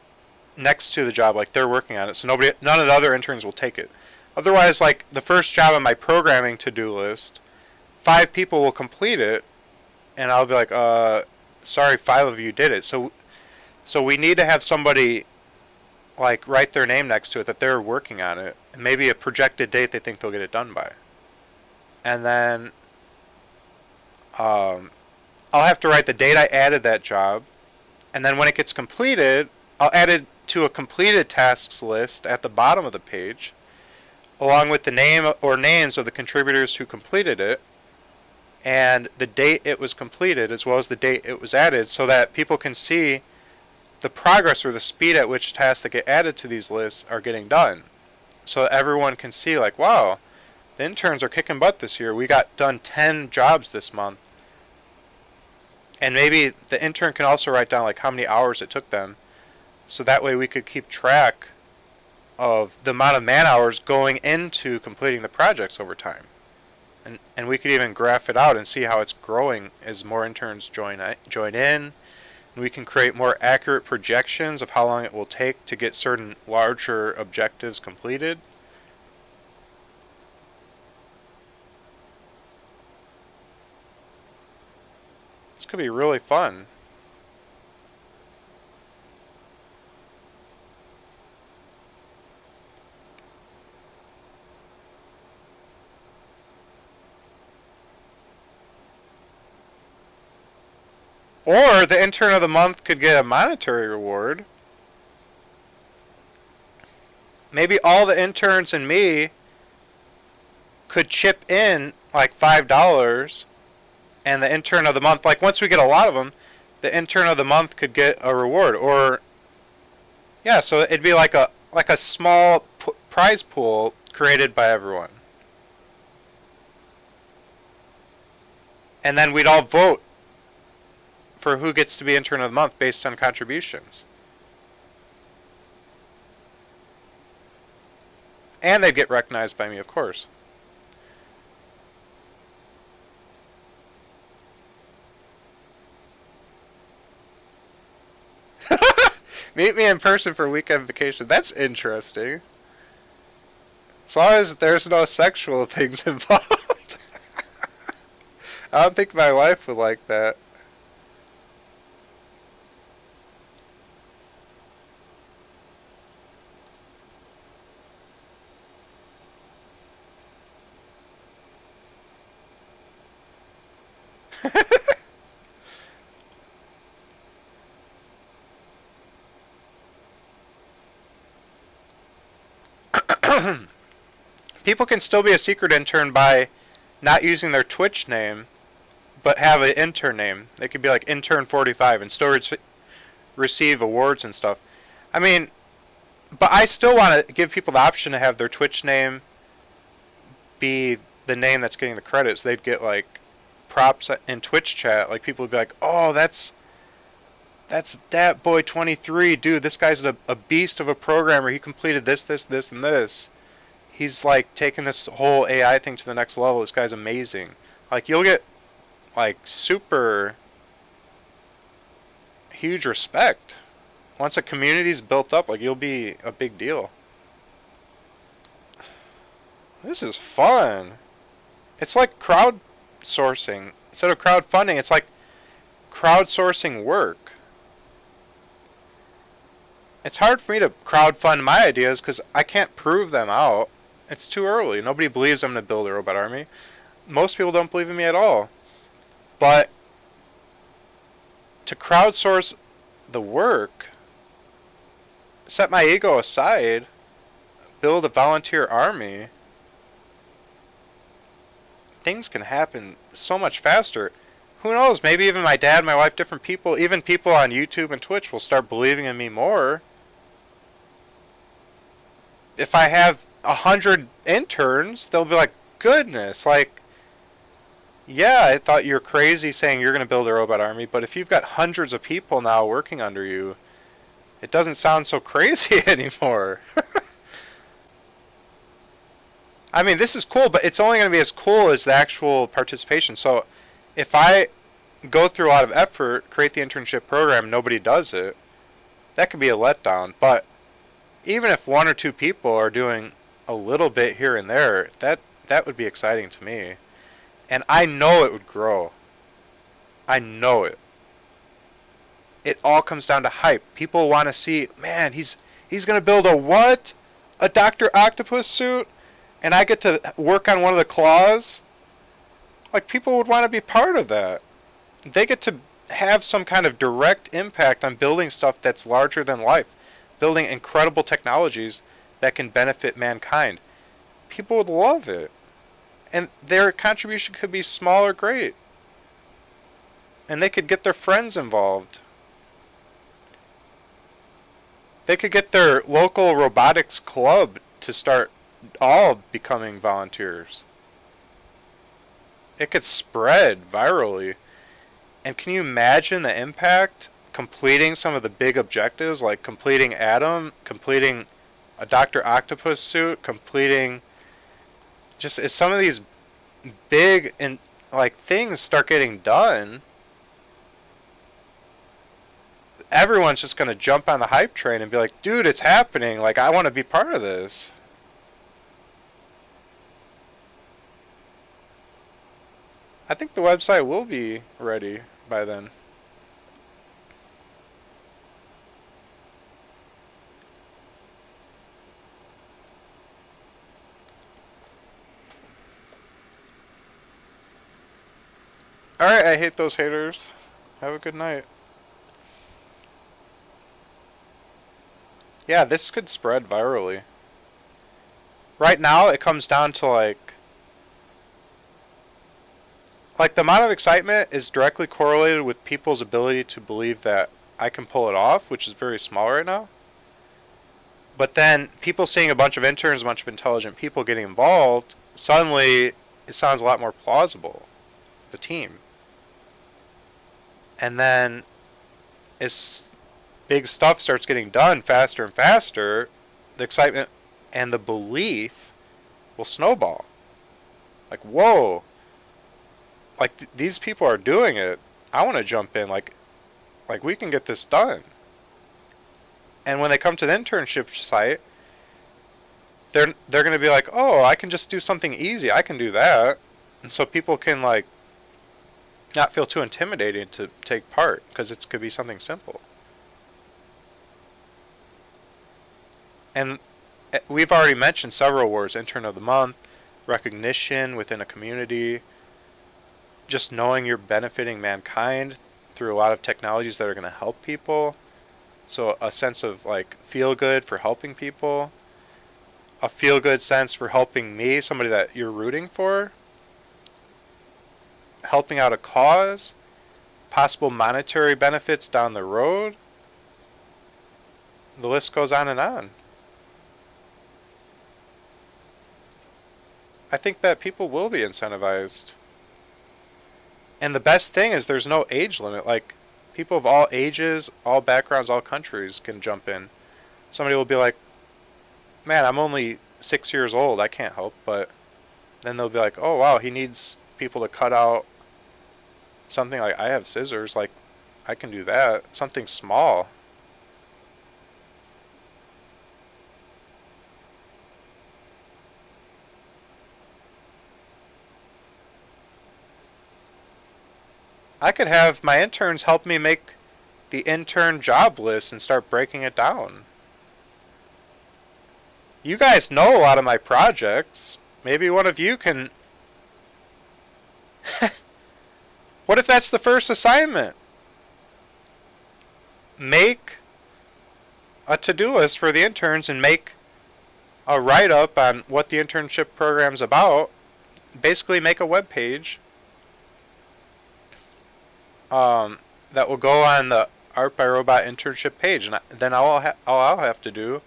[SPEAKER 1] next to the job, like they're working on it, so none of the other interns will take it. Otherwise, like the first job on my programming to-do list, 5 people will complete it, and I'll be like, sorry, 5 of you did it. So we need to have somebody like write their name next to it that they're working on it, and maybe a projected date they think they'll get it done by. And then I'll have to write the date I added that job, and then when it gets completed, I'll add it to a completed tasks list at the bottom of the page, along with the name or names of the contributors who completed it, and the date it was completed, as well as the date it was added, so that people can see the progress or the speed at which tasks that get added to these lists are getting done. So everyone can see, like, wow, the interns are kicking butt this year. We got done 10 jobs this month. And maybe the intern can also write down like how many hours it took them. So that way we could keep track of the amount of man hours going into completing the projects over time. And we could even graph it out and see how it's growing as more interns join in. And we can create more accurate projections of how long it will take to get certain larger objectives completed. This could be really fun. Or the intern of the month could get a monetary reward. Maybe all the interns and me could chip in like $5, and the intern of the month, like once we get a lot of them, the intern of the month could get a reward. Or yeah, so it'd be like a small prize pool created by everyone. And then we'd all vote for who gets to be intern of the month based on contributions. And they'd get recognized by me, of course. Meet me in person for weekend vacation. That's interesting. As long as there's no sexual things involved. I don't think my wife would like that. People can still be a secret intern by not using their Twitch name, but have an intern name. They could be like intern 45 and still receive awards and stuff. I mean, but I still want to give people the option to have their Twitch name be the name that's getting the credits. They'd get like props in Twitch chat. Like people would be like, "Oh, that's that boy 23, dude. This guy's a beast of a programmer. He completed this, and this. He's like taking this whole AI thing to the next level. This guy's amazing." Like you'll get like super huge respect once a community's built up. Like you'll be a big deal. This is fun. It's like crowdsourcing. Instead of crowdfunding, it's like crowdsourcing work. It's hard for me to crowdfund my ideas because I can't prove them out. It's too early. Nobody believes I'm going to build a robot army. Most people don't believe in me at all. But to crowdsource the work, set my ego aside, build a volunteer army, things can happen so much faster. Who knows? Maybe even my dad, my wife, different people, even people on YouTube and Twitch will start believing in me more. If I have 100 interns, they'll be like, goodness, like, yeah, I thought you were crazy saying you're going to build a robot army, but if you've got hundreds of people now working under you, it doesn't sound so crazy anymore. I mean, this is cool, but it's only going to be as cool as the actual participation. So if I go through a lot of effort, create the internship program, nobody does it, that could be a letdown. But even if one or two people are doing a little bit here and there, that would be exciting to me. And I know it would grow. I know it. It all comes down to hype. People want to see, man, he's He's going to build a what? A Dr. Octopus suit? And I get to work on one of the claws? Like, people would want to be part of that. They get to have some kind of direct impact on building stuff that's larger than life. Building incredible technologies that can benefit mankind. People would love it. And their contribution could be small or great. And they could get their friends involved. They could get their local robotics club to start all becoming volunteers. It could spread virally. And can you imagine the impact? Completing some of the big objectives, like completing Atom, completing a Dr. Octopus suit, completing just as some of these big and like things start getting done, everyone's just going to jump on the hype train and be like, dude, it's happening. Like, I want to be part of this. I think the website will be ready by then. Alright, I hate those haters. Have a good night. Yeah, this could spread virally. Right now, it comes down to like the amount of excitement is directly correlated with people's ability to believe that I can pull it off, which is very small right now. But then people seeing a bunch of interns, a bunch of intelligent people getting involved, suddenly it sounds a lot more plausible. The team. And then as big stuff starts getting done faster and faster, the excitement and the belief will snowball. Like, whoa. Like, these people are doing it. I want to jump in. Like we can get this done. And when they come to the internship site, they're going to be like, oh, I can just do something easy. I can do that. And so people can, like, not feel too intimidated to take part, because it could be something simple. And we've already mentioned several awards: Intern of the Month, recognition within a community, just knowing you're benefiting mankind through a lot of technologies that are going to help people. So a sense of like feel good for helping people, a feel good sense for helping me, somebody that you're rooting for, helping out a cause, possible monetary benefits down the road. The list goes on and on. I think that people will be incentivized. And the best thing is there's no age limit. Like, people of all ages, all backgrounds, all countries can jump in. Somebody will be like, man, I'm only 6 years old, I can't help. But then they'll be like, oh wow, he needs people to cut out something. Like, I have scissors, like, I can do that. Something small. I could have my interns help me make the intern job list and start breaking it down. You guys know a lot of my projects. Maybe one of you can... What if that's the first assignment? Make a to-do list for the interns and make a write-up on what the internship program's about. Basically make a web page that will go on the Artbyrobot Internship page. And then all I'll have to do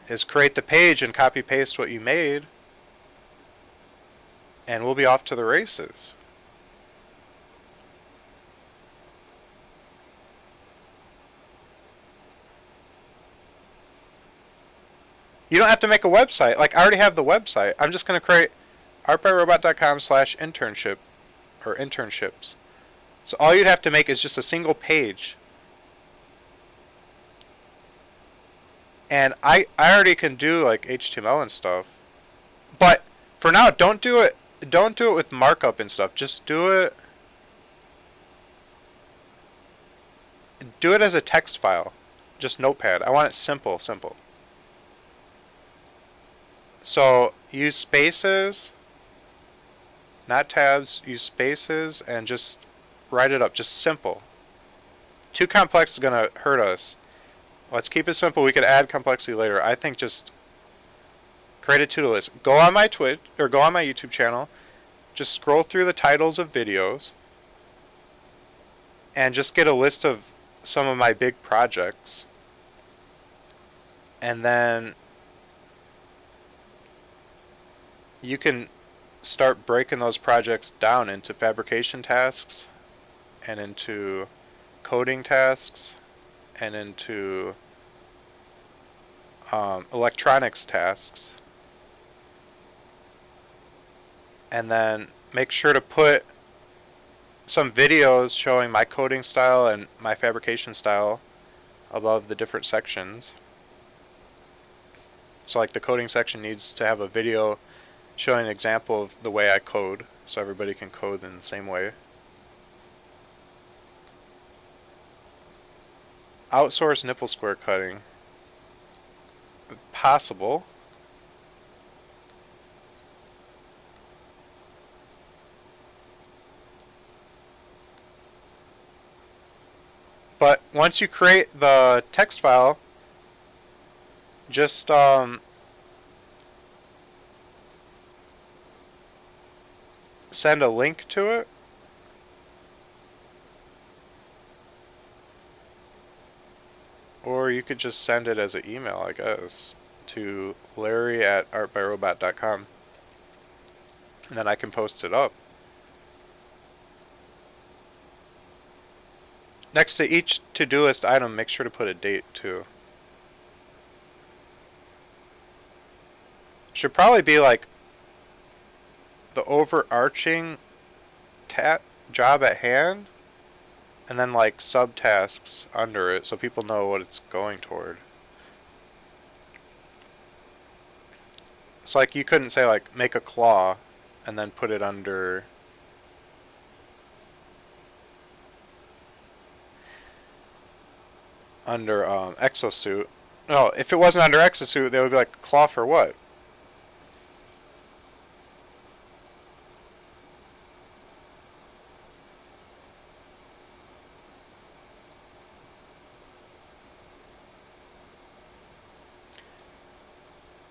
[SPEAKER 1] is create the page and copy-paste what you made, and we'll be off to the races. You don't have to make a website. Like, I already have the website. I'm just going to create artbyrobot.com/internship or internships. So all you'd have to make is just a single page. And I already can do like HTML and stuff. But for now, don't do it with markup and stuff. Just do it as a text file. just Notepad. I want it simple, simple. So use spaces, not tabs, use spaces, and just write it up, just simple. Too complex is going to hurt us. Let's keep it simple. We could add complexity later. I think just create a to-do list. Go on my Twitch, or go on my YouTube channel, just scroll through the titles of videos, and just get a list of some of my big projects. And then you can start breaking those projects down into fabrication tasks and into coding tasks and into electronics tasks. And then make sure to put some videos showing my coding style and my fabrication style above the different sections. So like the coding section needs to have a video showing an example of the way I code, so everybody can code in the same way. Outsource nipple square cutting. Possible. But once you create the text file, just send a link to it. Or you could just send it as an email, I guess, to larry@artbyrobot.com. And then I can post it up. Next to each to-do list item, make sure to put a date too. Should probably be like the overarching job at hand, and then like subtasks under it so people know what it's going toward. So like you couldn't say like make a claw and then put it under exosuit. No, if it wasn't under exosuit, they would be like, claw for what?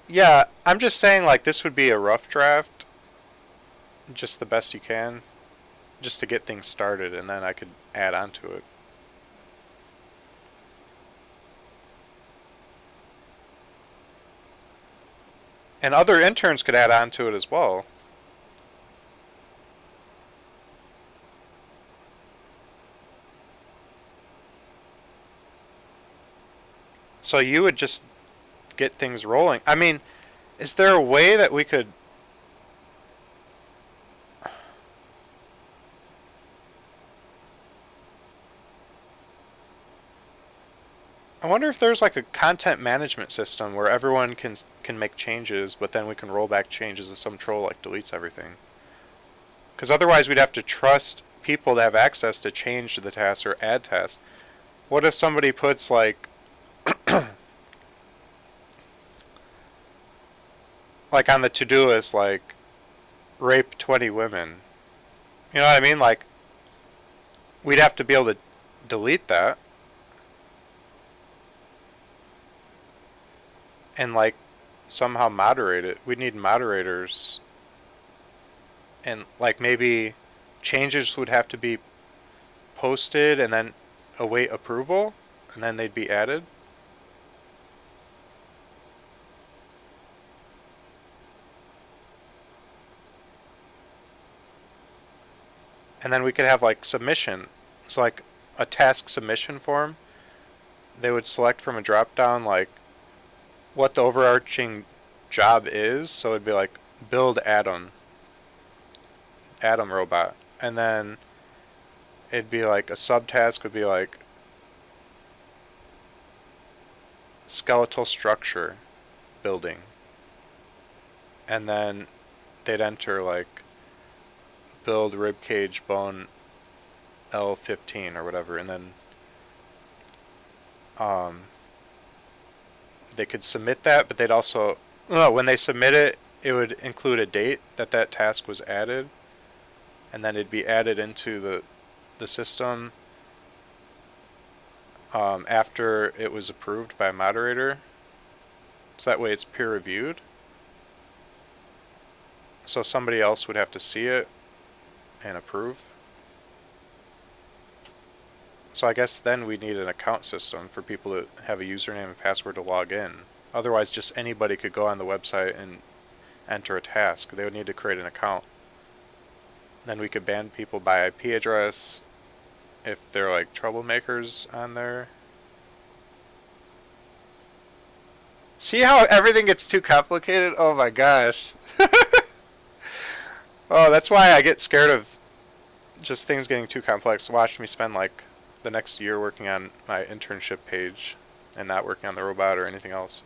[SPEAKER 1] Yeah, I'm just saying like this would be a rough draft, just the best you can, just to get things started, and then I could add on to it. And other interns could add on to it as well. So you would just get things rolling. I mean, is there a way that we could... I wonder if there's like a content management system where everyone can make changes, but then we can roll back changes if some troll like deletes everything. Because otherwise we'd have to trust people to have access to change the tasks or add tasks. What if somebody puts like like on the to-do list like rape 20 women? You know what I mean? Like we'd have to be able to delete that. And like somehow moderate it. We need moderators. And like maybe changes would have to be posted and then await approval, and then they'd be added. And then we could have like submission. It's like a task submission form. They would select from a drop down like what the overarching job is. So it'd be like build Atom robot, and then it'd be like a subtask would be like skeletal structure building, and then they'd enter like build ribcage bone L15 or whatever, and then they could submit that, but they'd also, no, when they submit it, it would include a date that that task was added, and then it'd be added into the system after it was approved by a moderator. So that way it's peer reviewed. So somebody else would have to see it and approve. So I guess then we need an account system for people to have a username and password to log in. Otherwise, just anybody could go on the website and enter a task. They would need to create an account. Then we could ban people by IP address if they're like troublemakers on there. See how everything gets too complicated? Oh my gosh. Oh, that's why I get scared of just things getting too complex. Watch me spend like the next year working on my internship page and not working on the robot or anything else.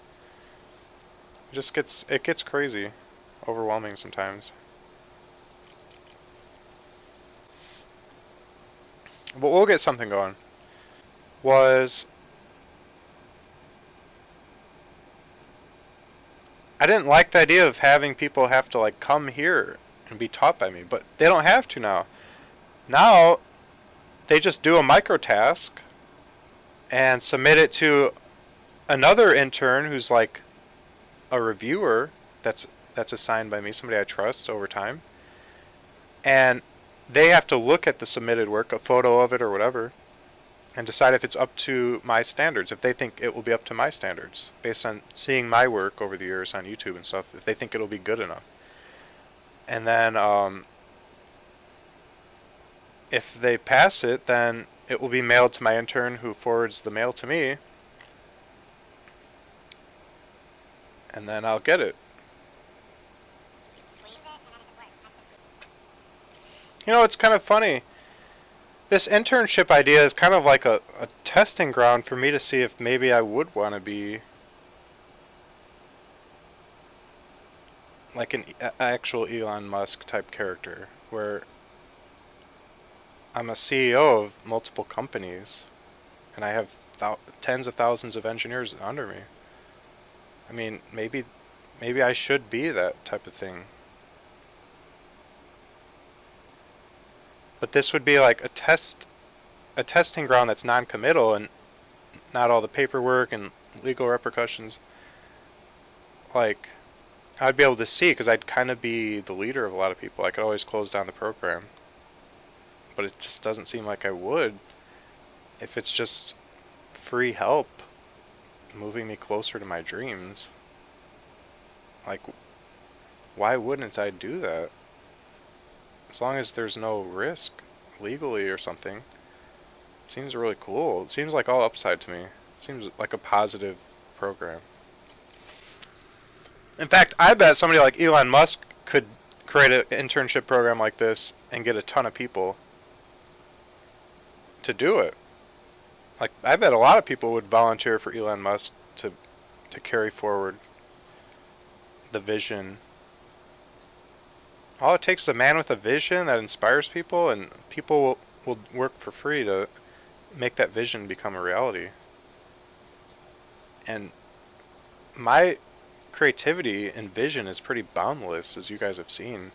[SPEAKER 1] It gets crazy, overwhelming sometimes. But we'll get something going. I didn't like the idea of having people have to like come here and be taught by me, but they don't have to now. Now they just do a micro task and submit it to another intern who's like a reviewer that's assigned by me, somebody I trust over time. And they have to look at the submitted work, a photo of it or whatever, and decide if it's up to my standards, if they think it will be up to my standards, based on seeing my work over the years on YouTube and stuff, if they think it'll be good enough. And then if they pass it, then it will be mailed to my intern who forwards the mail to me, and then I'll get it. You know, it's kind of funny. This internship idea is kind of like a testing ground for me to see if maybe I would want to be like an actual Elon Musk type character, where I'm a CEO of multiple companies and I have tens of thousands of engineers under me. I mean, maybe I should be that type of thing. But this would be like a testing ground that's non-committal and not all the paperwork and legal repercussions. Like, I'd be able to see, because I'd kind of be the leader of a lot of people. I could always close down the program. But it just doesn't seem like I would if it's just free help moving me closer to my dreams. Like, why wouldn't I do that? As long as there's no risk legally or something. It seems really cool. It seems like all upside to me. It seems like a positive program. In fact, I bet somebody like Elon Musk could create an internship program like this and get a ton of people to do it. Like, I bet a lot of people would volunteer for Elon Musk to carry forward the vision. All it takes is a man with a vision that inspires people, and people will work for free to make that vision become a reality. And my creativity and vision is pretty boundless, as you guys have seen.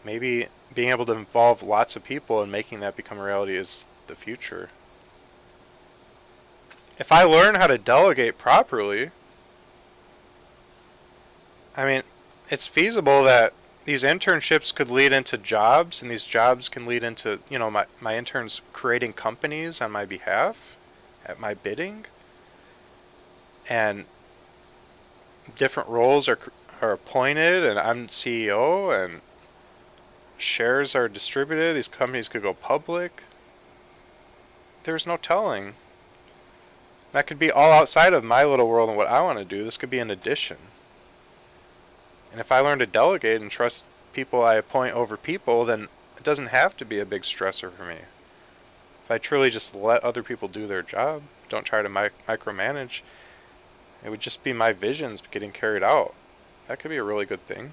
[SPEAKER 1] Maybe being able to involve lots of people and making that become a reality is the future. If I learn how to delegate properly, I mean, it's feasible that these internships could lead into jobs, and these jobs can lead into, you know, my interns creating companies on my behalf at my bidding. And different roles are appointed, and I'm CEO, and shares are distributed. These companies could go public. There's no telling. That could be all outside of my little world and what I want to do. This could be an addition. And if I learn to delegate and trust people I appoint over people, then it doesn't have to be a big stressor for me. If I truly just let other people do their job, don't try to micromanage, it would just be my visions getting carried out. That could be a really good thing.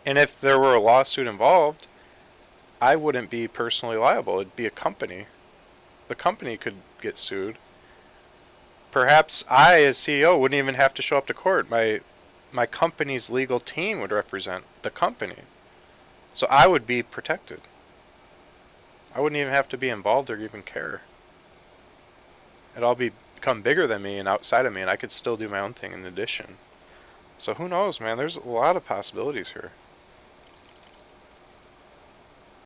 [SPEAKER 1] And if there were a lawsuit involved, I wouldn't be personally liable. It'd be a company. The company could get sued. perhaps I, as CEO, wouldn't even have to show up to court. My company's legal team would represent the company. So I would be protected. I wouldn't even have to be involved or even care. It'd all become bigger than me and outside of me, and I could still do my own thing in addition. So who knows, man? There's a lot of possibilities here.